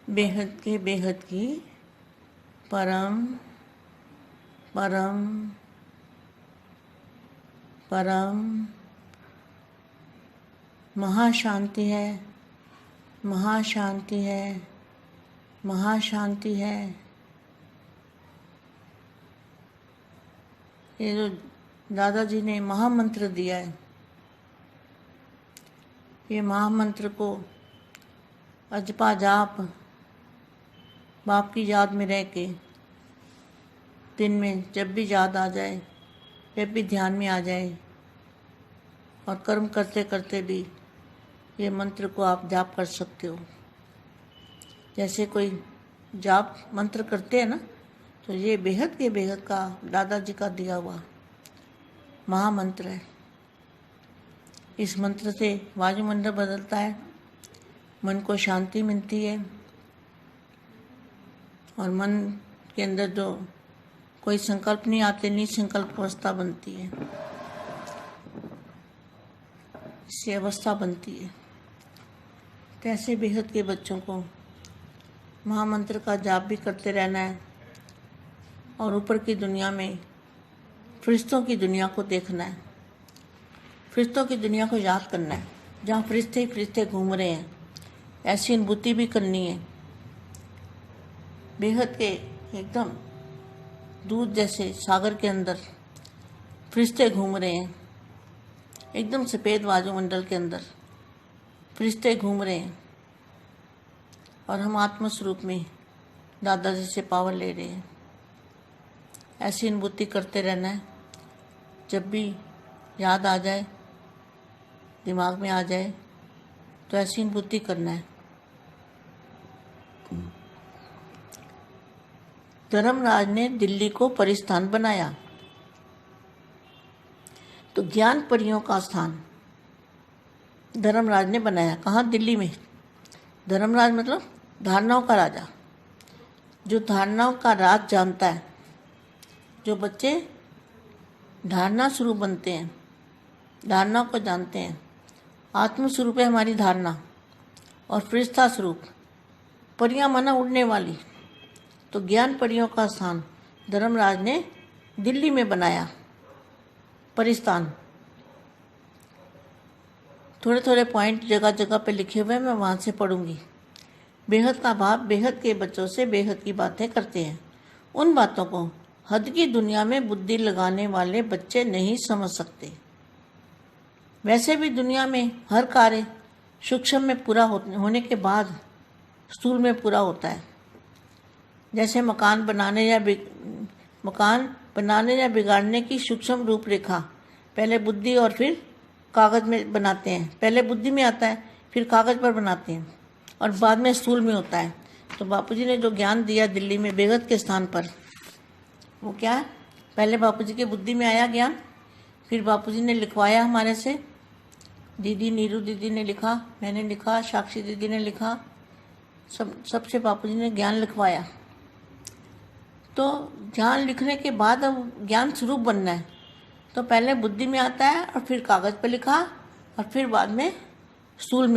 बेहद की परम परम परम महाशांति है, महाशांति है, महाशांति है। ये जो दादाजी ने महामंत्र दिया है, ये महामंत्र को अजपा जाप बाप की याद में रह के दिन में जब भी याद आ जाए, जब भी ध्यान में आ जाए और कर्म करते करते भी ये मंत्र को आप जाप कर सकते हो। जैसे कोई जाप मंत्र करते हैं ना, तो ये बेहद का दादाजी का दिया हुआ महामंत्र है। इस मंत्र से वायुमंडल बदलता है, मन को शांति मिलती है और मन के अंदर जो कोई संकल्प नहीं आते, निसंकल्प अवस्था बनती है, इससे अवस्था बनती है। तो ऐसे बेहद के बच्चों को महामंत्र का जाप भी करते रहना है और ऊपर की दुनिया में फरिश्तों की दुनिया को देखना है, फरिश्तों की दुनिया को याद करना है, जहाँ फरिश्ते ही फरिश्ते घूम रहे हैं। ऐसी अनुभूति भी करनी है। बेहद के एकदम दूध जैसे सागर के अंदर फरिश्ते घूम रहे हैं, एकदम सफ़ेद वायुमंडल के अंदर फरिश्ते घूम रहे हैं और हम आत्म स्वरूप में दादाजी से पावर ले रहे हैं। ऐसी अनुभूति करते रहना है। जब भी याद आ जाए, दिमाग में आ जाए, तो ऐसी अनुभूति करना है। धर्मराज ने दिल्ली को परिस्थान बनाया, तो ज्ञान परियों का स्थान धर्मराज ने बनाया। कहाँ? दिल्ली में। धर्मराज मतलब धारणाओं का राजा, जो धारणाओं का राज जानता है। जो बच्चे धारणा स्वरूप बनते हैं, धारणाओं को जानते हैं। आत्म स्वरूप है हमारी धारणा और फरिश्ता स्वरूप, परियां माना उड़ने वाली। तो ज्ञान परियों का स्थान धर्मराज ने दिल्ली में बनाया, परिस्थान। थोड़े थोड़े पॉइंट जगह जगह पे लिखे हुए हैं, मैं वहाँ से पढ़ूंगी। बेहद का भाव बेहद के बच्चों से बेहद की बातें करते हैं। उन बातों को हद की दुनिया में बुद्धि लगाने वाले बच्चे नहीं समझ सकते। वैसे भी दुनिया में हर कार्य सूक्ष्म में पूरा होने के बाद स्थूल में पूरा होता है। जैसे मकान बनाने या बिगाड़ने की सूक्ष्म रूपरेखा पहले बुद्धि और फिर कागज में बनाते हैं। पहले बुद्धि में आता है, फिर कागज पर बनाते हैं और बाद में स्थूल में होता है। तो बापूजी ने जो ज्ञान दिया दिल्ली में बेहद के स्थान पर, वो क्या है? पहले बापूजी के बुद्धि में आया ज्ञान, फिर बापूजी ने लिखवाया हमारे से। दीदी नीरू दीदी ने लिखा, मैंने लिखा, साक्षी दीदी ने लिखा, सबसे बापूजी ने ज्ञान लिखवाया। तो ज्ञान लिखने के बाद अब ज्ञान स्वरूप बनना है। तो पहले बुद्धि में आता है और फिर कागज़ पर लिखा और फिर बाद में स्थूल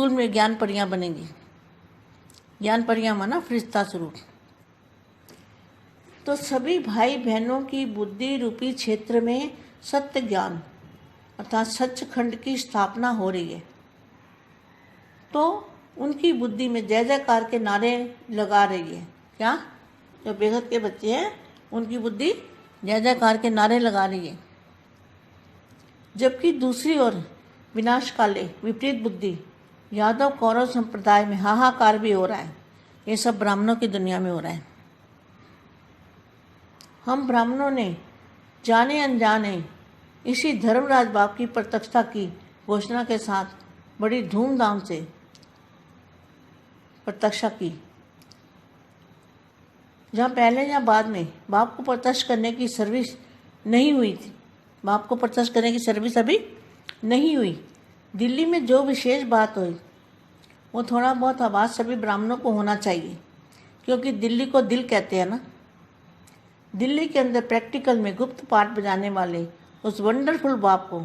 में ज्ञान परियां बनेंगी। ज्ञान परियां माना फरिश्ता स्वरूप। तो सभी भाई बहनों की बुद्धि रूपी क्षेत्र में सत्य ज्ञान अर्थात सचखंड की स्थापना हो रही है। तो उनकी बुद्धि में जय जयकार के नारे लगा रही है। क्या? जो बेहद के बच्चे हैं, उनकी बुद्धि जय जयकार के नारे लगा रही है। जबकि दूसरी ओर विनाश काले विपरीत बुद्धि यादव कौरव संप्रदाय में हाहाकार भी हो रहा है। ये सब ब्राह्मणों की दुनिया में हो रहा है। हम ब्राह्मणों ने जाने अनजाने इसी धर्मराज बाप की प्रत्यक्षता की घोषणा के साथ बड़ी धूमधाम से प्रत्यक्षा की। जहाँ पहले या बाद में बाप को प्रत्यक्ष करने की सर्विस नहीं हुई थी, बाप को प्रत्यक्ष करने की सर्विस अभी नहीं हुई। दिल्ली में जो विशेष बात हुई वो थोड़ा बहुत आवाज़ सभी ब्राह्मणों को होना चाहिए, क्योंकि दिल्ली को दिल कहते हैं ना। दिल्ली के अंदर प्रैक्टिकल में गुप्त पाठ बजाने वाले उस वंडरफुल बाप को,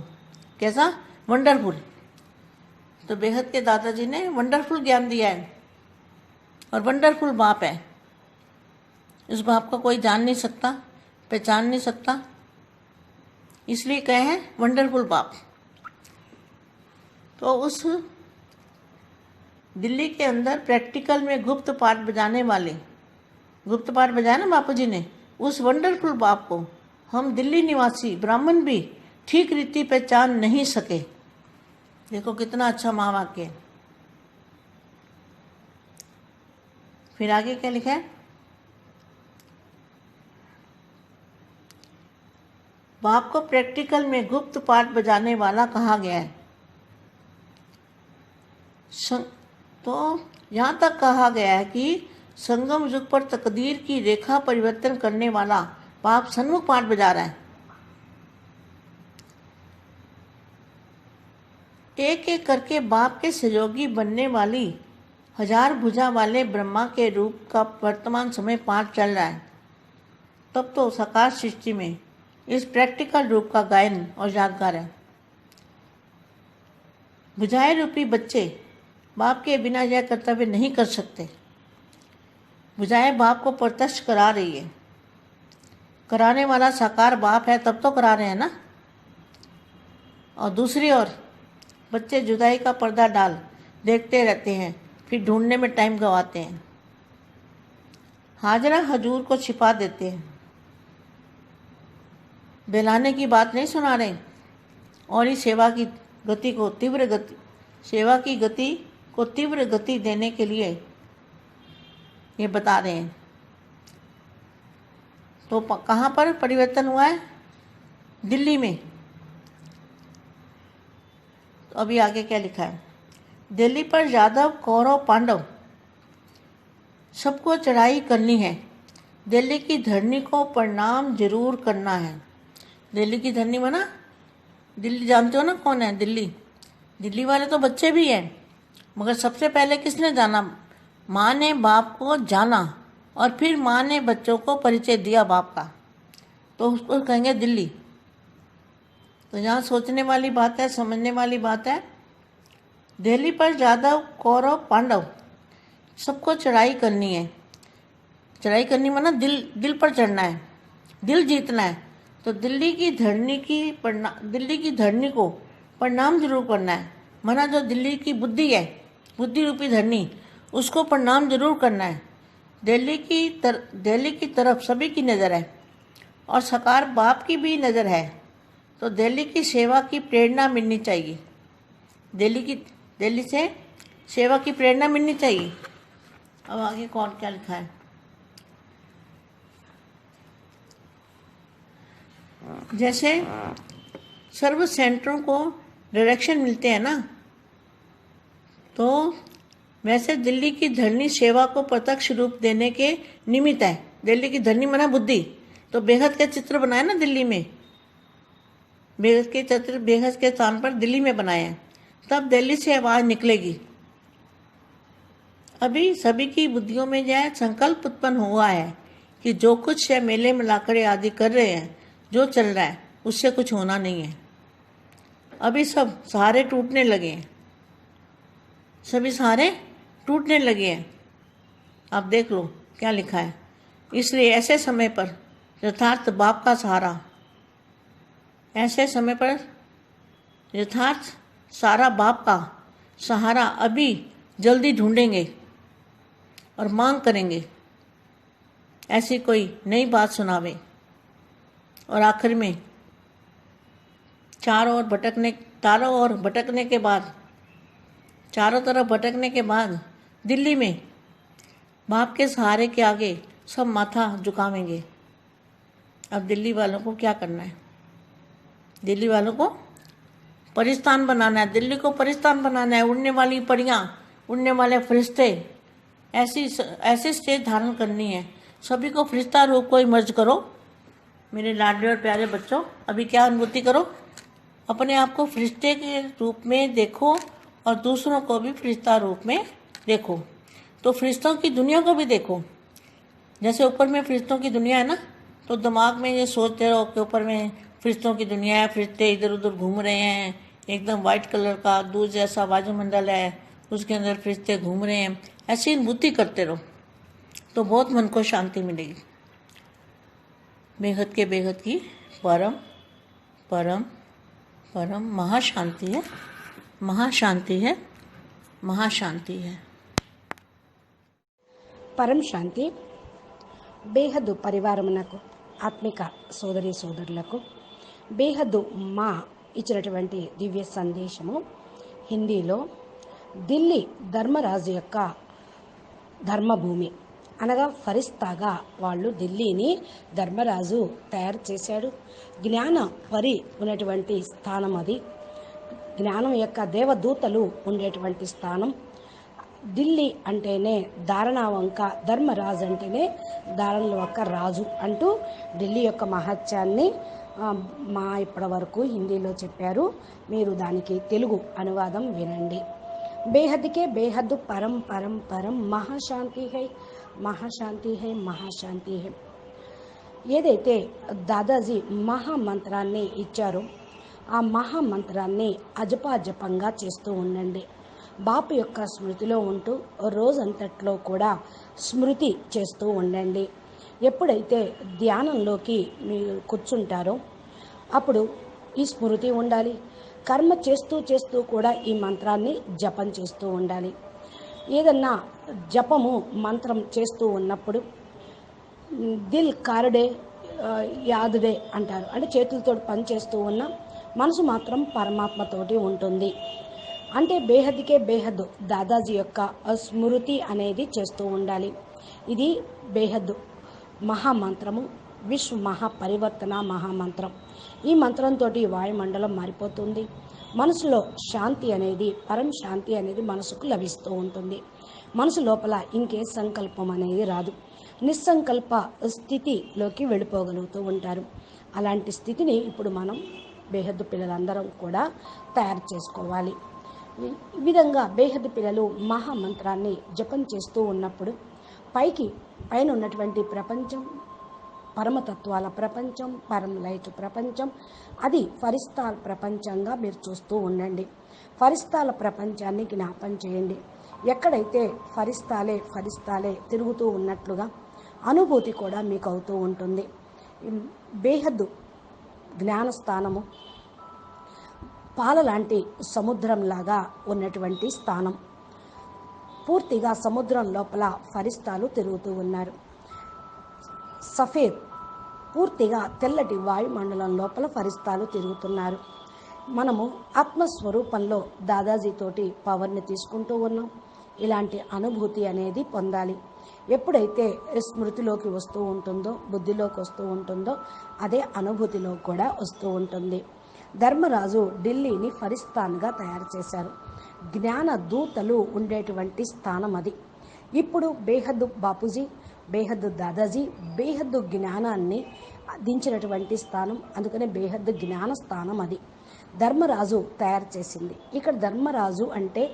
कैसा वंडरफुल, तो बेहद के दादाजी ने वंडरफुल ज्ञान दिया है। और वंडरफुल बाप है। इस बाप को कोई जान नहीं सकता, पहचान नहीं सकता, इसलिए कहे हैं वंडरफुल बाप। तो उस दिल्ली के अंदर प्रैक्टिकल में गुप्त पाठ बजाने वाले, गुप्त पाठ बजाया ना बापू जी ने, उस वंडरफुल बाप को हम दिल्ली निवासी ब्राह्मण भी ठीक रीति पहचान नहीं सके। देखो कितना अच्छा महावाक्य है। फिर आगे क्या लिखा है? बाप को प्रैक्टिकल में गुप्त पाठ बजाने वाला कहा गया है। तो यहाँ तक कहा गया है कि संगम युग पर तकदीर की रेखा परिवर्तन करने वाला बाप सन्मुख पाठ बजा रहा है। एक एक करके बाप के सहयोगी बनने वाली हजार भुजा वाले ब्रह्मा के रूप का वर्तमान समय पाठ चल रहा है। तब तो साकार सृष्टि में इस प्रैक्टिकल रूप का गायन और यादगार है। भुजाएं रूपी बच्चे बाप के बिना यह कर्तव्य नहीं कर सकते। भुजाएं बाप को प्रत्यक्ष करा रही है। कराने वाला साकार बाप है, तब तो करा रहे हैं ना। और दूसरी ओर बच्चे जुदाई का पर्दा डाल देखते रहते हैं, फिर ढूंढने में टाइम गंवाते हैं। हाजरा हजूर को छिपा देते हैं। बेलाने की बात नहीं सुना रहे, और इस सेवा की गति को तीव्र गति देने के लिए ये बता रहे हैं। तो कहाँ पर परिवर्तन हुआ है? दिल्ली में। तो अभी आगे क्या लिखा है? दिल्ली पर यादव, कौरव, पांडव सबको चढ़ाई करनी है। दिल्ली की धरनी को प्रणाम जरूर करना है। दिल्ली की धरनी माना दिल्ली, जानते हो ना कौन है दिल्ली? दिल्ली वाले तो बच्चे भी हैं, मगर सबसे पहले किसने जाना? माँ ने बाप को जाना, और फिर माँ ने बच्चों को परिचय दिया बाप का, तो उसको कहेंगे दिल्ली। तो यहाँ सोचने वाली बात है, समझने वाली बात है। दिल्ली पर यादव, कौरव, पांडव सबको चढ़ाई करनी है। चढ़ाई करनी माना दिल पर चढ़ना है, दिल जीतना है। तो दिल्ली की धरनी को प्रणाम जरूर करना है। माना जो दिल्ली की बुद्धि है, बुद्धि रूपी धरनी, उसको प्रणाम जरूर करना है। दिल्ली की तरफ सभी की नज़र है, और साकार बाप की भी नज़र है। तो दिल्ली की सेवा की प्रेरणा मिलनी चाहिए। दिल्ली से सेवा की प्रेरणा मिलनी चाहिए। अब आगे कौन क्या लिखा है? जैसे सर्व सेंटरों को डायरेक्शन मिलते हैं ना, तो वैसे दिल्ली की धरनी सेवा को प्रत्यक्ष रूप देने के निमित्त है। दिल्ली की धरनी मना बुद्धि, तो बेहद के चित्र बनाए ना दिल्ली में, बेहद के चित्र बेहद के स्थान पर दिल्ली में बनाए हैं। तब दिल्ली से आवाज़ निकलेगी। अभी सभी की बुद्धियों में यह संकल्प उत्पन्न हुआ है कि जो कुछ है मेले मिलाकर आदि कर रहे हैं, जो चल रहा है उससे कुछ होना नहीं है। अभी सब सहारे टूटने लगे हैं, सभी सहारे टूटने लगे हैं। आप देख लो क्या लिखा है। इसलिए ऐसे समय पर यथार्थ बाप का सहारा, ऐसे समय पर यथार्थ सारा बाप का सहारा अभी जल्दी ढूंढेंगे और मांग करेंगे, ऐसी कोई नई बात सुनावे। और आखिर में चारों तरफ भटकने के बाद दिल्ली में बाप के सहारे के आगे सब माथा झुकावेंगे। अब दिल्ली वालों को क्या करना है? दिल्ली वालों को परिस्थान बनाना है। दिल्ली को परिस्थान बनाना है। उड़ने वाली परियां, उड़ने वाले फरिश्ते, ऐसी स्टेज धारण करनी है। सभी को फरिश्ता रूप को इमर्ज करो। मेरे लाडले और प्यारे बच्चों, अभी क्या अनुभूति करो? अपने आप को फरिश्ते के रूप में देखो और दूसरों को भी फरिश्ता रूप में देखो। तो फरिश्तों की दुनिया को भी देखो। जैसे ऊपर में फरिश्तों की दुनिया है ना, तो दिमाग में ये सोचते रहो कि ऊपर में फरिश्तों की दुनिया है, फरिश्ते इधर उधर घूम रहे हैं, एकदम वाइट कलर का दूध जैसा वायुमंडल है, उसके अंदर फरिश्ते घूम रहे हैं। ऐसी अनुभूति करते रहो तो बहुत मन को शांति मिलेगी। बेहद के बेहद की परम परम परम महाशांति है, महाशांति है, महाशांति है। పరం శాంతి బేహద్దు పరివారమునకు ఆత్మిక సోదరి సోదరులకు బేహద్దు మా ఇచ్చినటువంటి దివ్య సందేశము హిందీలో ఢిల్లీ ధర్మరాజు యొక్క ధర్మభూమి అనగా ఫరిస్తాగా వాళ్ళు ఢిల్లీని ధర్మరాజు తయారు చేశాడు. జ్ఞాన పరి ఉన్నటువంటి స్థానం అది, జ్ఞానం యొక్క దేవదూతలు ఉండేటువంటి స్థానం. ఢిల్లీ అంటేనే దారణావంక, ధర్మరాజు అంటేనే దారణల యొక్క రాజు అంటూ ఢిల్లీ యొక్క మహత్యాన్ని మా ఇప్పటి వరకు హిందీలో చెప్పారు. మీరు దానికి తెలుగు అనువాదం వినండి. బేహద్కే బేహద్దు పరం పరం పరం మహాశాంతి హై, మహాశాంతి హై, మహాశాంతి హై. ఏదైతే దాదాజీ మహామంత్రాన్ని ఇచ్చారో ఆ మహామంత్రాన్ని అజపాజపంగా చేస్తూ ఉండండి. బాపు యొక్క స్మృతిలో ఉంటూ రోజంతట్లో కూడా స్మృతి చేస్తూ ఉండండి. ఎప్పుడైతే ధ్యానంలోకి మీరు కూర్చుంటారో అప్పుడు ఈ స్మృతి ఉండాలి. కర్మ చేస్తూ చేస్తూ కూడా ఈ మంత్రాన్ని జపం చేస్తూ ఉండాలి. ఏదన్నా జపము మంత్రం చేస్తూ ఉన్నప్పుడు దిల్ కారడే యాదుడే అంటారు. అంటే చేతులతో పని చేస్తూ ఉన్న మనసు మాత్రం పరమాత్మతోటి ఉంటుంది. అంటే బేహద్కే బేహద్దు దాదాజీ యొక్క స్మృతి అనేది చేస్తూ ఉండాలి. ఇది బేహద్దు మహామంత్రము, విశ్వ మహాపరివర్తన మహామంత్రం. ఈ మంత్రంతో వాయుమండలం మారిపోతుంది. మనసులో శాంతి అనేది, పరం శాంతి అనేది మనసుకు లభిస్తూ ఉంటుంది. మనసు లోపల ఇంకే సంకల్పం అనేది రాదు. నిస్సంకల్ప స్థితిలోకి వెళ్ళిపోగలుగుతూ ఉంటారు. అలాంటి స్థితిని ఇప్పుడు మనం బేహద్దు పిల్లలందరం కూడా తయారు చేసుకోవాలి. ఈ విధంగా బేహద్దు పిల్లలు మహామంత్రాన్ని జపం చేస్తూ ఉన్నప్పుడు పైన ఉన్నటువంటి ప్రపంచం, పరమతత్వాల ప్రపంచం, పరం లైట్ ప్రపంచం, అది ఫరిస్తాల ప్రపంచంగా మీరు చూస్తూ ఉండండి. ఫరిస్తాల ప్రపంచాన్ని జ్ఞాపం చేయండి. ఎక్కడైతే ఫరిస్తాలే తిరుగుతూ ఉన్నట్లుగా అనుభూతి కూడా మీకు అవుతూ ఉంటుంది. బేహద్దు జ్ఞానస్థానము పాల లాంటి సముద్రంలాగా ఉన్నటువంటి స్థానం. పూర్తిగా సముద్రం లోపల ఫరిస్తాలు తిరుగుతూ ఉన్నారు. సఫేద్ పూర్తిగా తెల్లటి వాయుమండలం లోపల ఫరిస్తాలు తిరుగుతున్నారు. మనము ఆత్మస్వరూపంలో దాదాజీతోటి పవర్ని తీసుకుంటూ ఉన్నాం. ఇలాంటి అనుభూతి అనేది పొందాలి. ఎప్పుడైతే స్మృతిలోకి వస్తూ ఉంటుందో, బుద్ధిలోకి వస్తూ ఉంటుందో అదే అనుభూతిలో కూడా వస్తూ ఉంటుంది. ధర్మరాజు ఢిల్లీని ఫరిస్తాన్గా తయారు చేశారు. జ్ఞాన దూతలు ఉండేటువంటి స్థానం అది. ఇప్పుడు బేహద్దు బాపూజీ, బేహద్దు దాదాజీ బేహద్దు జ్ఞానాన్ని దించినటువంటి స్థానం. అందుకనే బేహద్దు జ్ఞాన స్థానం అది ధర్మరాజు తయారు చేసింది. ఇక్కడ ధర్మరాజు అంటే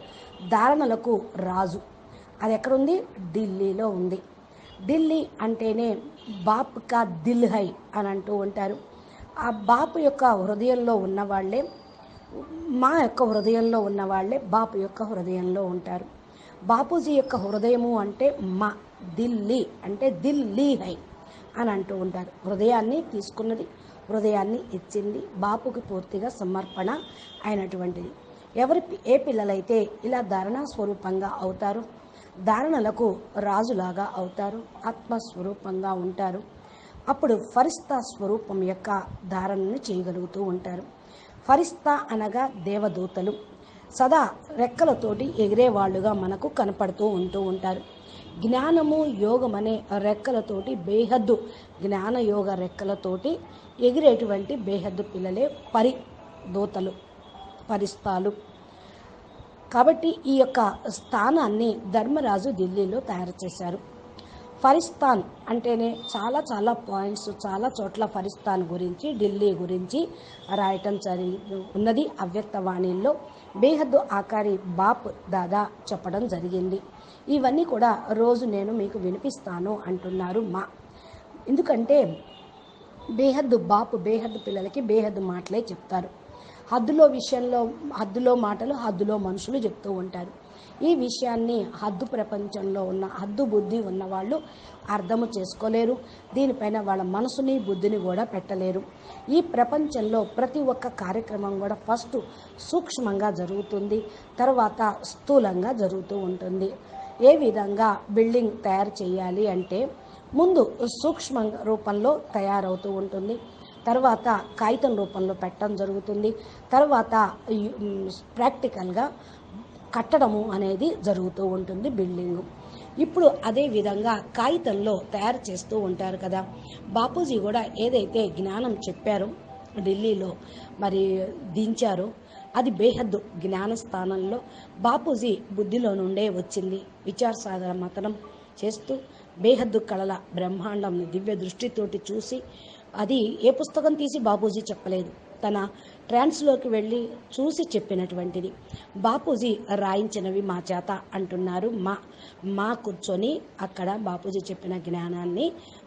ధారణలకు రాజు. అది ఎక్కడుంది? ఢిల్లీలో ఉంది. ఢిల్లీ అంటేనే బాప్ కా దిల్ హై అని అంటూ ఉంటారు. ఆ బాపు యొక్క హృదయంలో ఉన్నవాళ్లే, మా యొక్క హృదయంలో ఉన్నవాళ్లే బాపు యొక్క హృదయంలో ఉంటారు. బాపూజీ యొక్క హృదయము అంటే మా, ఢిల్లీ అంటే దిల్లీ హై అని అంటూ ఉంటారు. హృదయాన్ని తీసుకున్నది, హృదయాన్ని ఇచ్చింది, బాపుకి పూర్తిగా సమర్పణ అయినటువంటిది. ఏ పిల్లలైతే ఇలా ధారణా స్వరూపంగా అవుతారు, ధారణలకు రాజులాగా అవుతారు, ఆత్మస్వరూపంగా ఉంటారు, అప్పుడు ఫరిస్తా స్వరూపం యొక్క ధారణను చేయగలుగుతూ ఉంటారు. ఫరిస్తా అనగా దేవదూతలు, సదా రెక్కలతోటి ఎగిరేవాళ్ళుగా మనకు కనపడుతూ ఉంటారు. జ్ఞానము యోగం అనే రెక్కలతోటి, బేహద్దు జ్ఞాన యోగ రెక్కలతోటి ఎగిరేటువంటి బేహద్దు పిల్లలే పరిదూతలు, ఫరిస్తాలు. కాబట్టి ఈ యొక్క స్థానాన్ని ధర్మరాజు ఢిల్లీలో తయారు చేశారు. ఫరిస్తాన్ అంటేనే చాలా చాలా పాయింట్స్, చాలా చోట్ల ఫరిస్తాన్ గురించి, ఢిల్లీ గురించి రాయటం ఉన్నది. అవ్యక్తవాణిలో బేహద్దు ఆకారి బాప్ దాదా చెప్పడం జరిగింది. ఇవన్నీ కూడా రోజు నేను మీకు వినిపిస్తాను అంటున్నారు మా. ఎందుకంటే బేహద్దు బాపు బేహద్దు పిల్లలకి బేహద్దు మాటలే చెప్తారు. హద్దులో విషయంలో హద్దులో మాటలు, హద్దులో మనుషులు చెప్తూ ఉంటారు. ఈ విషయాన్ని హద్దు ప్రపంచంలో ఉన్న హద్దు బుద్ధి ఉన్నవాళ్ళు అర్థము చేసుకోలేరు. దీనిపైన వాళ్ళ మనసుని బుద్ధిని కూడా పెట్టలేరు. ఈ ప్రపంచంలో ప్రతి ఒక్క కార్యక్రమం కూడా ఫస్ట్ సూక్ష్మంగా జరుగుతుంది, తర్వాత స్థూలంగా జరుగుతూ ఉంటుంది. ఏ విధంగా బిల్డింగ్ తయారు చేయాలి అంటే ముందు సూక్ష్మ రూపంలో తయారవుతూ ఉంటుంది, తర్వాత కాగితం రూపంలో పెట్టడం జరుగుతుంది, తర్వాత ప్రాక్టికల్గా కట్టడము అనేది జరుగుతూ ఉంటుంది బిల్డింగు. ఇప్పుడు అదే విధంగా కాగితంలో తయారు చేస్తూ ఉంటారు కదా. బాపూజీ కూడా ఏదైతే జ్ఞానం చెప్పారో ఢిల్లీలో మరి దించారో అది బేహద్దు జ్ఞాన స్థానంలో బాపూజీ బుద్ధిలో నుండే వచ్చింది. విచారసాగర మతనం చేస్తూ బేహద్దు కళల బ్రహ్మాండంని దివ్య దృష్టితోటి చూసి, అది ఏ పుస్తకం తీసి బాపూజీ చెప్పలేదు, తన ట్రాన్స్లోకి వెళ్ళి చూసి చెప్పినటువంటిది. బాపూజీ రాయించినవి మా చేత అంటున్నారు. మా కూర్చొని అక్కడ బాపూజీ చెప్పిన జ్ఞానాన్ని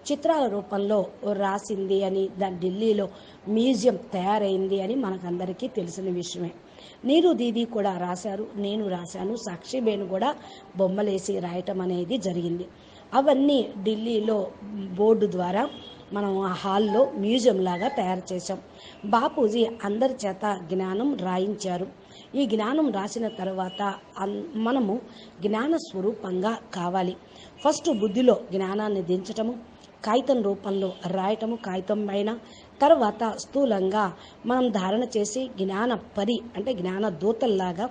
చిత్రాల రూపంలో రాసింది అని, దాని ఢిల్లీలో మ్యూజియం తయారైంది అని మనకందరికీ తెలిసిన విషయమే. నీరు దీది కూడా రాశారు, నేను రాశాను, సాక్షిబేను కూడా బొమ్మలేసి రాయటం అనేది జరిగింది. అవన్నీ ఢిల్లీలో బోర్డు ద్వారా మనం ఆ హాల్లో మ్యూజియం లాగా తయారు చేశాం. బాపూజీ అందరి చేత జ్ఞానం రాయించారు. ఈ జ్ఞానం రాసిన తర్వాత మనము జ్ఞాన స్వరూపంగా కావాలి. ఫస్ట్ బుద్ధిలో జ్ఞానాన్ని దించటము, కాగితం రూపంలో రాయటము కాగితం పైన, తర్వాత స్థూలంగా మనం ధారణ చేసి జ్ఞాన పరి అంటే జ్ఞాన దూతల్లాగా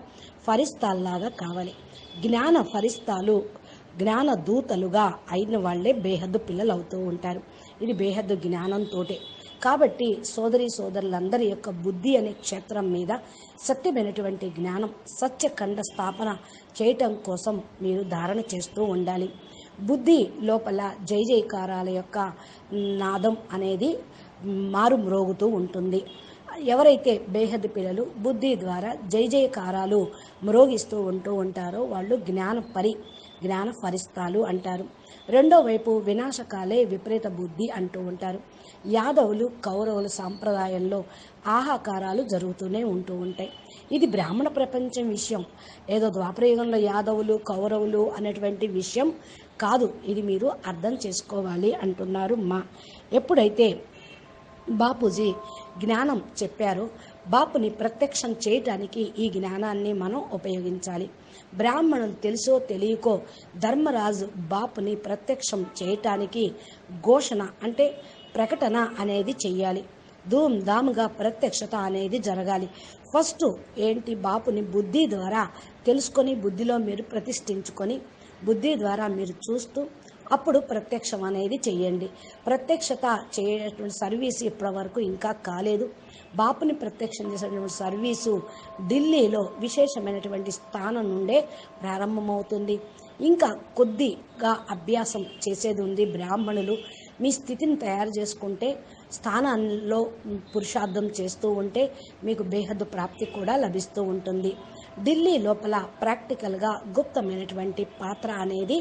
ఫరిస్తాల్లాగా కావాలి. జ్ఞాన ఫరిస్తాలు జ్ఞాన దూతలుగా అయిన వాళ్ళే బేహద్దు పిల్లలు అవుతూ ఉంటారు. ఇది బేహద్దు జ్ఞానంతోటే. కాబట్టి సోదరి సోదరులందరి యొక్క బుద్ధి అనే క్షేత్రం మీద సత్యమైనటువంటి జ్ఞానం సత్యఖండ స్థాపన చేయటం కోసం మీరు ధారణ చేస్తూ ఉండాలి. బుద్ధి లోపల జై జయకారాల యొక్క నాదం అనేది మారు మ్రోగుతూ ఉంటుంది. ఎవరైతే బేహద్దు పిల్లలు బుద్ధి ద్వారా జై జయకారాలు మ్రోగిస్తూ ఉంటూ ఉంటారో వాళ్ళు జ్ఞాన ఫరిస్తాలు అంటారు. రెండో వైపు వినాశకాలే విపరీత బుద్ధి అంటూ ఉంటారు. యాదవులు కౌరవుల సాంప్రదాయంలో ఆహాకారాలు జరుగుతూనే ఉంటూ ఉంటాయి. ఇది బ్రాహ్మణ ప్రపంచం విషయం, ఏదో ద్వాపరయుగంలో యాదవులు కౌరవులు అనేటువంటి విషయం కాదు. ఇది మీరు అర్థం చేసుకోవాలి అంటున్నారు. ఎప్పుడైతే బాపూజీ జ్ఞానం చెప్పారో బాపుని ప్రత్యక్షం చేయటానికి ఈ జ్ఞానాన్ని మనం ఉపయోగించాలి. బ్రాహ్మణులు తెలుసో తెలియకో ధర్మరాజు బాపుని ప్రత్యక్షం చేయటానికి ఘోషణ అంటే ప్రకటన అనేది చెయ్యాలి. ధూమ్ధాముగా ప్రత్యక్షత అనేది జరగాలి. ఫస్ట్ ఏంటి, బాపుని బుద్ధి ద్వారా తెలుసుకొని బుద్ధిలో మీరు ప్రతిష్ఠించుకొని బుద్ధి ద్వారా మీరు చూస్తూ అప్పుడు ప్రత్యక్షం అనేది చెయ్యండి. ప్రత్యక్షత చేయటువంటి సర్వీసు ఇప్పటి వరకు ఇంకా కాలేదు. బాపుని ప్రత్యక్షం చేసేటువంటి సర్వీసు ఢిల్లీలో విశేషమైనటువంటి స్థానం నుండే ప్రారంభమవుతుంది. ఇంకా కొద్దిగా అభ్యాసం చేసేది ఉంది. బ్రాహ్మణులు మీ స్థితిని తయారు చేసుకుంటే స్థానాల్లో పురుషార్థం చేస్తూ ఉంటే మీకు బేహద్దు ప్రాప్తి కూడా లభిస్తూ ఉంటుంది. ఢిల్లీ లోపల ప్రాక్టికల్గా గుప్తమైనటువంటి పాత్ర అనేది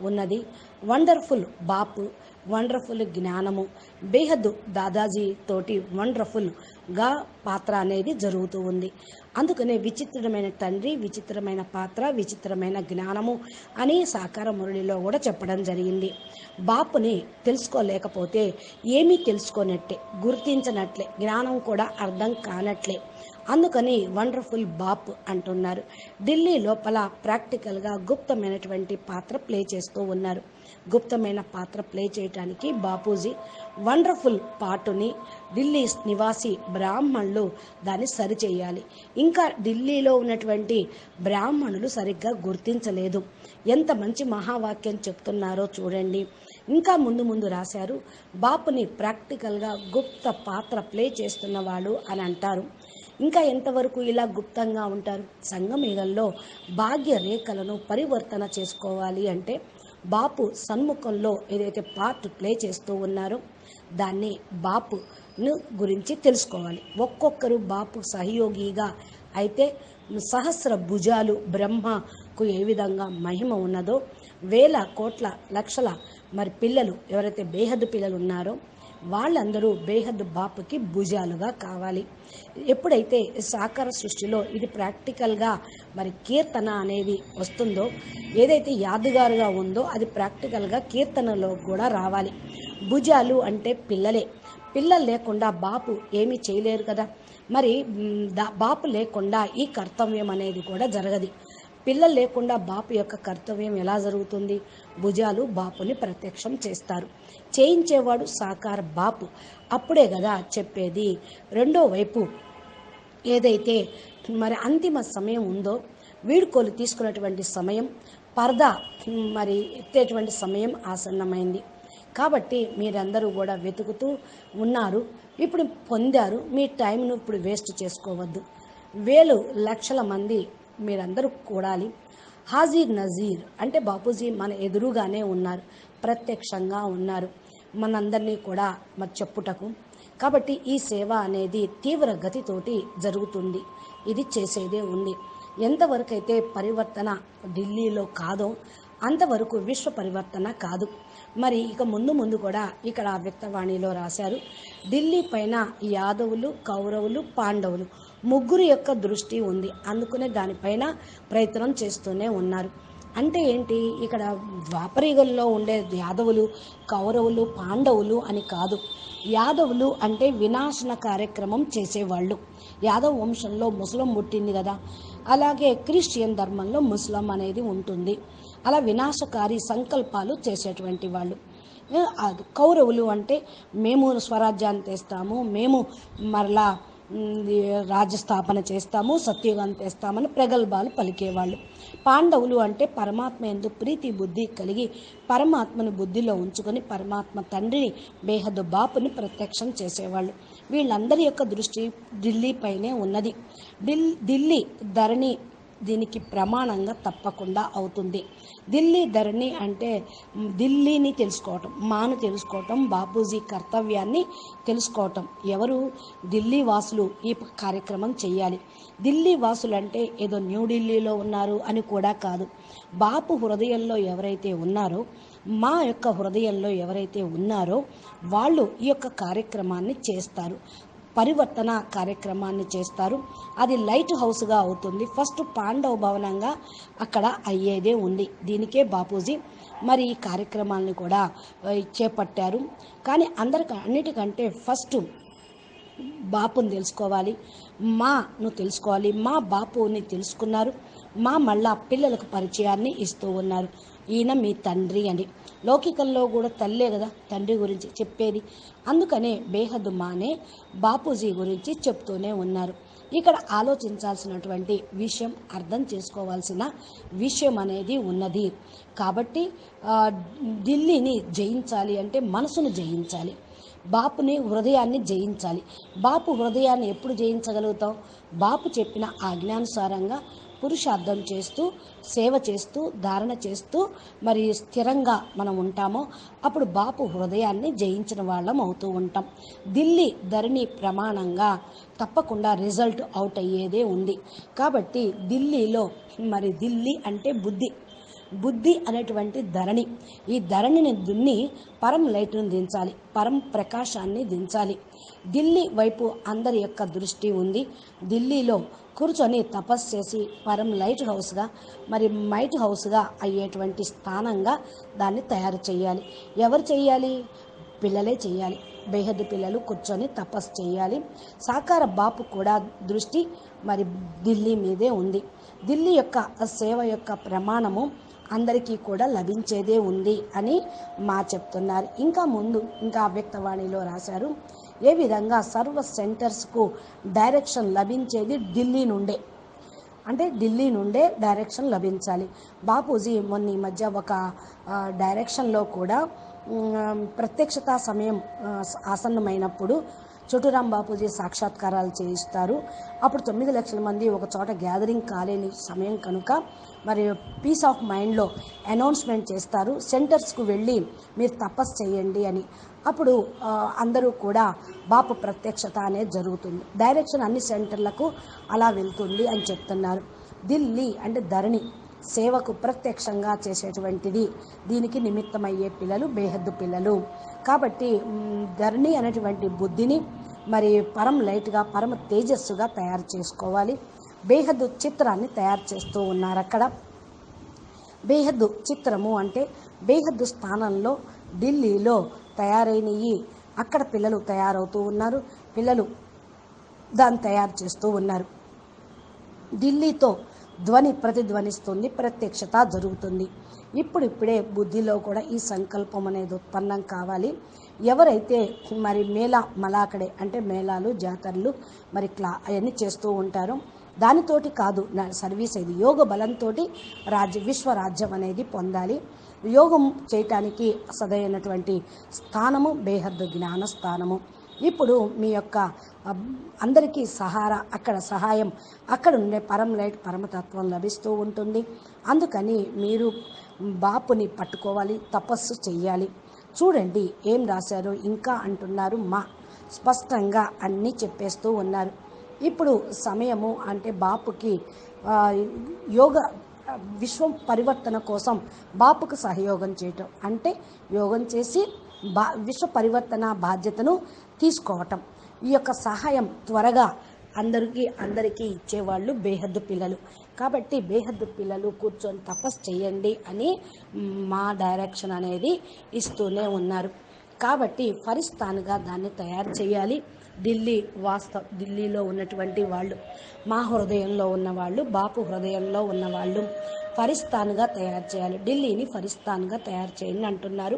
ఉన్నది. వండర్ఫుల్ బాపు, వండర్ఫుల్ జ్ఞానము, బేహద్దు దాదాజీ తోటి వండర్ఫుల్గా పాత్ర అనేది జరుగుతూ ఉంది. అందుకనే విచిత్రమైన తండ్రి, విచిత్రమైన పాత్ర, విచిత్రమైన జ్ఞానము అని సాకార మురళిలో కూడా చెప్పడం జరిగింది. బాపుని తెలుసుకోలేకపోతే ఏమీ తెలుసుకోనట్లే, గుర్తించనట్లే, జ్ఞానం కూడా అర్థం కానట్లే. అందుకని వండర్ఫుల్ బాప్ అంటున్నారు. ఢిల్లీ లోపల ప్రాక్టికల్గా గుప్తమైనటువంటి పాత్ర ప్లే చేస్తూ ఉన్నారు. గుప్తమైన పాత్ర ప్లే చేయడానికి బాపూజీ వండర్ఫుల్ పాటుని ఢిల్లీ నివాసి బ్రాహ్మణులు దాన్ని సరిచేయాలి. ఇంకా ఢిల్లీలో ఉన్నటువంటి బ్రాహ్మణులు సరిగ్గా గుర్తించలేదు. ఎంత మంచి మహావాక్యం చెప్తున్నారో చూడండి. ఇంకా ముందు రాశారు, బాపుని ప్రాక్టికల్గా గుప్త పాత్ర ప్లే చేస్తున్నవాడు అని అంటారు. ఇంకా ఎంతవరకు ఇలా గుప్తంగా ఉంటారు? సంగమేళంలో భాగ్య రేఖలను పరివర్తన చేసుకోవాలి అంటే బాపు సన్ముఖంలో ఏదైతే పార్ట్ ప్లే చేస్తూ ఉన్నారో దాన్ని బాపును గురించి తెలుసుకోవాలి. ఒక్కొక్కరు బాపు సహయోగిగా అయితే సహస్ర భుజాలు బ్రహ్మకు ఏ విధంగా మహిమ ఉన్నదో వేల కోట్ల లక్షల మరి పిల్లలు ఎవరైతే బేహద్దు పిల్లలు ఉన్నారో వాళ్ళందరూ బేహద్ బాపుకి భుజాలుగా కావాలి. ఎప్పుడైతే సాకార సృష్టిలో ఇది ప్రాక్టికల్గా మరి కీర్తన అనేది వస్తుందో, ఏదైతే యాదుగారుగా ఉందో అది ప్రాక్టికల్గా కీర్తనలో కూడా రావాలి. భుజాలు అంటే పిల్లలే. పిల్లలు లేకుండా బాపు ఏమీ చేయలేరు కదా. మరి బాపు లేకుండా ఈ కర్తవ్యం అనేది కూడా జరగదు. పిల్లలు లేకుండా బాపు యొక్క కర్తవ్యం ఎలా జరుగుతుంది? భుజాలు బాపుని ప్రత్యక్షం చేస్తారు. చేయించేవాడు సాకార బాపు. అప్పుడే కదా చెప్పేది. రెండో వైపు ఏదైతే మరి అంతిమ సమయం ఉందో, వీడ్కోలు తీసుకున్నటువంటి సమయం, పరదా మరి ఎత్తేటువంటి సమయం ఆసన్నమైంది. కాబట్టి మీరందరూ కూడా వెతుకుతూ ఉన్నారు. ఇప్పుడు పొందారు. మీ టైంను ఇప్పుడు వేస్ట్ చేసుకోవద్దు. వేలు లక్షల మంది మీరందరూ కూడాలి. హాజీర్ నజీర్ అంటే బాపూజీ మన ఎదురుగానే ఉన్నారు, ప్రత్యక్షంగా ఉన్నారు మనందరినీ కూడా మరి చెప్పుటకు. కాబట్టి ఈ సేవ అనేది తీవ్ర గతితోటి జరుగుతుంది. ఇది చేసేదే ఉంది. ఎంతవరకైతే పరివర్తన ఢిల్లీలో కాదో అంతవరకు విశ్వ పరివర్తన కాదు. మరి ఇక ముందు కూడా ఇక్కడ వ్యక్తవాణిలో రాశారు, ఢిల్లీ పైన యాదవులు, కౌరవులు, పాండవులు ముగ్గురు యొక్క దృష్టి ఉంది. అందుకనే దానిపైన ప్రయత్నం చేస్తూనే ఉన్నారు. అంటే ఏంటి? ఇక్కడ ద్వాపరయుగంలో ఉండే యాదవులు, కౌరవులు, పాండవులు అని కాదు. యాదవులు అంటే వినాశన కార్యక్రమం చేసేవాళ్ళు. యాదవ వంశంలో ముస్లిం పుట్టింది కదా, అలాగే క్రిస్టియన్ ధర్మంలో ముస్లిం అనేది ఉంటుంది. అలా వినాశకారి సంకల్పాలు చేసేటువంటి వాళ్ళు. కౌరవులు అంటే మేము స్వరాజ్యాన్ని తెస్తాము, మేము మరలా రాజ్యస్థాపన చేస్తాము, సత్యుగాన్ని తెస్తామని ప్రగల్భాలు పలికేవాళ్ళు. పాండవులు అంటే పరమాత్మ యందు ప్రీతి బుద్ధి కలిగి పరమాత్మను బుద్ధిలో ఉంచుకొని పరమాత్మ తండ్రిని బేహద్దు బాపుని ప్రత్యక్షం చేసేవాళ్ళు. వీళ్ళందరి యొక్క దృష్టి ఢిల్లీ పైనే ఉన్నది. ఢిల్లీ ధరణి దీనికి ప్రమాణంగా తప్పకుండా అవుతుంది. ఢిల్లీ ధరణి అంటే ఢిల్లీని తెలుసుకోవటం, మాను తెలుసుకోవటం, బాపూజీ కర్తవ్యాన్ని తెలుసుకోవటం. ఎవరు? ఢిల్లీ వాసులు ఈ కార్యక్రమం చేయాలి. ఢిల్లీ వాసులు అంటే ఏదో న్యూఢిల్లీలో ఉన్నారు అని కూడా కాదు. బాపు హృదయంలో ఎవరైతే ఉన్నారో, మా యొక్క హృదయంలో ఎవరైతే ఉన్నారో వాళ్ళు ఈ యొక్క కార్యక్రమాన్ని చేస్తారు. పరివర్తన కార్యక్రమాన్ని చేస్తారు. అది లైట్ హౌస్గా అవుతుంది. ఫస్ట్ పాండవ భవనంగా అక్కడ అయ్యేదే ఉంది. దీనికే బాపూజీ మరి ఈ కార్యక్రమాలను కూడా చేపట్టారు. కానీ అన్నిటికంటే ఫస్ట్ బాపుని తెలుసుకోవాలి, మాను తెలుసుకోవాలి. మా బాపుని తెలుసుకున్నారు, మా మళ్ళా పిల్లలకు పరిచయాన్ని ఇస్తూ ఉన్నారు. ఈయన మీ తండ్రి అని. లౌకికంలో కూడా తల్లే కదా తండ్రి గురించి చెప్పేది. అందుకనే బేహద్దు మానే బాపూజీ గురించి చెప్తూనే ఉన్నారు. ఇక్కడ ఆలోచించాల్సినటువంటి విషయం, అర్థం చేసుకోవాల్సిన విషయం అనేది ఉన్నది. కాబట్టి ఢిల్లీని జయించాలి అంటే మనసును జయించాలి, బాపుని హృదయాన్ని జయించాలి. బాపు హృదయాన్ని ఎప్పుడు జయించగలుగుతాం? బాపు చెప్పిన ఆజ్ఞానుసారంగా పురుషార్థం చేస్తూ, సేవ చేస్తూ, ధారణ చేస్తూ మరి స్థిరంగా మనం ఉంటామో అప్పుడు బాపు హృదయాన్ని జయించిన వాళ్ళం అవుతూ ఉంటాం. ఢిల్లీ ధరణి ప్రమాణంగా తప్పకుండా రిజల్ట్ అవుట్ అయ్యేదే ఉంది. కాబట్టి ఢిల్లీలో మరి ఢిల్లీ అంటే బుద్ధి అనేటువంటి ధరణి. ఈ ధరణిని దున్ని పరం లైట్ను దించాలి, పరం ప్రకాశాన్ని దించాలి. ఢిల్లీ వైపు అందరి యొక్క దృష్టి ఉంది. ఢిల్లీలో కూర్చొని తపస్సు చేసి పరం లైట్ హౌస్గా మరి మైట్ హౌస్గా అయ్యేటువంటి స్థానంగా దాన్ని తయారు చేయాలి. ఎవరు చేయాలి? పిల్లలే చేయాలి. బేహద్దు పిల్లలు కూర్చొని తపస్సు చేయాలి. సాకార బాపు కూడా దృష్టి మరి ఢిల్లీ మీదే ఉంది. ఢిల్లీ యొక్క సేవ యొక్క ప్రమాణము అందరికీ కూడా లభించేదే ఉంది అని చెప్తున్నారు. ఇంకా వ్యక్తవాణిలో రాశారు, ఏ విధంగా సర్వ సెంటర్స్కు డైరెక్షన్ లభించేది ఢిల్లీ నుండే. అంటే ఢిల్లీ నుండే డైరెక్షన్ లభించాలి. బాపూజీ మొన్న ఈ మధ్య ఒక డైరెక్షన్లో కూడా ప్రత్యక్షతా సమయం ఆసన్నమైనప్పుడు చోటురాం బాపూజీ సాక్షాత్కారాలు చేయిస్తారు. అప్పుడు 9 లక్షల మంది ఒక చోట గ్యాదరింగ్ కాలేని సమయం కనుక మరి పీస్ ఆఫ్ మైండ్లో అనౌన్స్మెంట్ చేస్తారు, సెంటర్స్కు వెళ్ళి మీరు తపస్సు చేయండి అని. అప్పుడు అందరూ కూడా బాపు ప్రత్యక్షత అనేది జరుగుతుంది. డైరెక్షన్ అన్ని సెంటర్లకు అలా వెళ్తుంది అని చెప్తున్నారు. ఢిల్లీ అంటే ధరణి, సేవకు ప్రత్యక్షంగా చేసేటువంటిది. దీనికి నిమిత్తమయ్యే పిల్లలు బేహద్దు పిల్లలు. కాబట్టి ధరణి అనేటువంటి బుద్ధిని మరి పరం లైట్గా పరమ తేజస్సుగా తయారు చేసుకోవాలి. బేహద్దు చిత్రాన్ని తయారు చేస్తూ ఉన్నారు అక్కడ. బేహద్దు చిత్రము అంటే బేహద్దు స్థానంలో ఢిల్లీలో తయారైనవి అక్కడ పిల్లలు తయారవుతూ ఉన్నారు. పిల్లలు దాన్ని తయారు చేస్తూ ఉన్నారు. ఢిల్లీతో ధ్వని ప్రతిధ్వనిస్తుంది, ప్రత్యక్షత జరుగుతుంది. ఇప్పుడిప్పుడే బుద్ధిలో కూడా ఈ సంకల్పం అనేది ఉత్పన్నం కావాలి. ఎవరైతే మరి మేళా మలాకడే అంటే మేళాలు జాతరలు మరి అవన్నీ చేస్తూ ఉంటారో దానితోటి కాదు నా సర్వీస్ ఇది యోగ బలంతో విశ్వరాజ్యం అనేది పొందాలి. యోగం చేయటానికి సదైనటువంటి స్థానము బేహద్దు జ్ఞాన స్థానము. ఇప్పుడు మీ యొక్క అందరికీ అక్కడ సహాయం అక్కడ ఉండే పరం లైట్ పరమతత్వం లభిస్తూ ఉంటుంది. అందుకని మీరు బాపుని పట్టుకోవాలి, తపస్సు చెయ్యాలి. చూడండి ఏం రాశారో ఇంకా అంటున్నారు. స్పష్టంగా అన్నీ చెప్పేస్తూ ఉన్నారు. ఇప్పుడు సమయము అంటే బాపుకి యోగ విశ్వం పరివర్తన కోసం బాపుకు సహయోగం చేయటం అంటే యోగం చేసి విశ్వ పరివర్తన బాధ్యతను తీసుకోవటం. ఈ యొక్క సహాయం త్వరగా అందరికీ ఇచ్చేవాళ్ళు బేహద్దు పిల్లలు. కాబట్టి బేహద్దు పిల్లలు కూర్చొని తపస్సు చేయండి అని మా డైరెక్షన్ అనేది ఇస్తూనే ఉన్నారు. కాబట్టి ఫరిస్తాన్గా దాన్ని తయారు చేయాలి. ఢిల్లీలో ఉన్నటువంటి వాళ్ళు మా హృదయంలో ఉన్నవాళ్ళు, బాపు హృదయంలో ఉన్నవాళ్ళు ఫరిస్తాన్గా తయారు చేయాలి. ఢిల్లీని ఫరిస్తాన్గా తయారు చేయండి అంటున్నారు.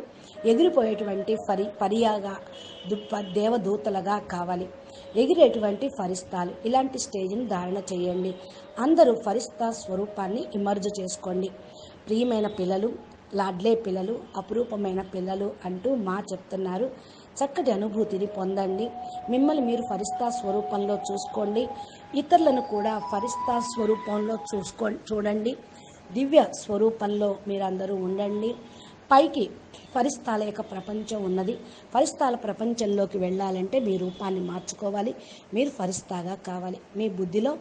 ఎగిరిపోయేటువంటి పరియాగా దేవదూతలుగా కావాలి, ఎగిరేటువంటి ఫరిస్తాలు. ఇలాంటి స్టేజ్ని ధారణ చేయండి. అందరూ ఫరిస్తా స్వరూపాన్ని ఇమర్జ్ చేసుకోండి. ప్రియమైన పిల్లలు, లాడ్లే పిల్లలు, అపురూపమైన పిల్లలు అంటూ చెప్తున్నారు. చక్కటి అనుభూతిని పొందండి. మిమ్మల్ని మీరు ఫరిస్తా స్వరూపంలో చూసుకోండి. ఇతరులను కూడా ఫరిస్తా స్వరూపంలో చూడండి. దివ్య స్వరూపంలో మీరందరూ ఉండండి. పైకి ఫరిస్తాల యొక్క ప్రపంచం ఉన్నది. ఫరిస్తాల ప్రపంచంలోకి వెళ్ళాలంటే మీ రూపాన్ని మార్చుకోవాలి. మీరు ఫరిస్తాగా కావాలి. మీ బుద్ధిలో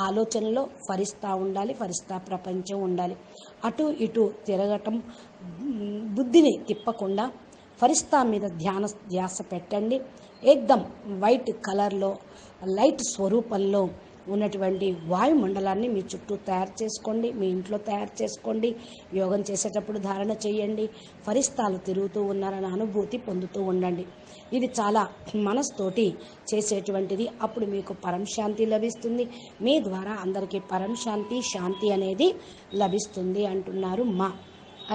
ఆలోచనలో ఫరిస్తా ఉండాలి, ఫరిస్తా ప్రపంచం ఉండాలి. అటు ఇటు తిరగటం, బుద్ధిని తిప్పకుండా ఫరిస్తా మీద ధ్యాస పెట్టండి. ఏకదం వైట్ కలర్లో లైట్ స్వరూపంలో ఉన్నటువంటి వాయుమండలాన్ని మీ చుట్టూ తయారు చేసుకోండి, మీ ఇంట్లో తయారు చేసుకోండి. యోగం చేసేటప్పుడు ధారణ చేయండి. ఫరిస్తాలు తిరుగుతూ ఉన్నారన్న అనుభూతి పొందుతూ ఉండండి. ఇది చాలా మనస్తోటి చేసేటువంటిది. అప్పుడు మీకు పరంశాంతి లభిస్తుంది. మీ ద్వారా అందరికీ పరంశాంతి శాంతి అనేది లభిస్తుంది అంటున్నారు.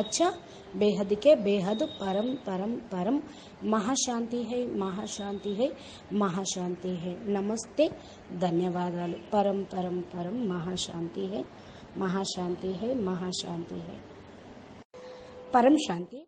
అచ్చా बेहद के बेहद परम परम परम महाशांति है, महाशांति है, महाशांति है. नमस्ते, धन्यवादालु. परम परम परम महाशांति है, महाशांति है, महाशांति है. परम शांति.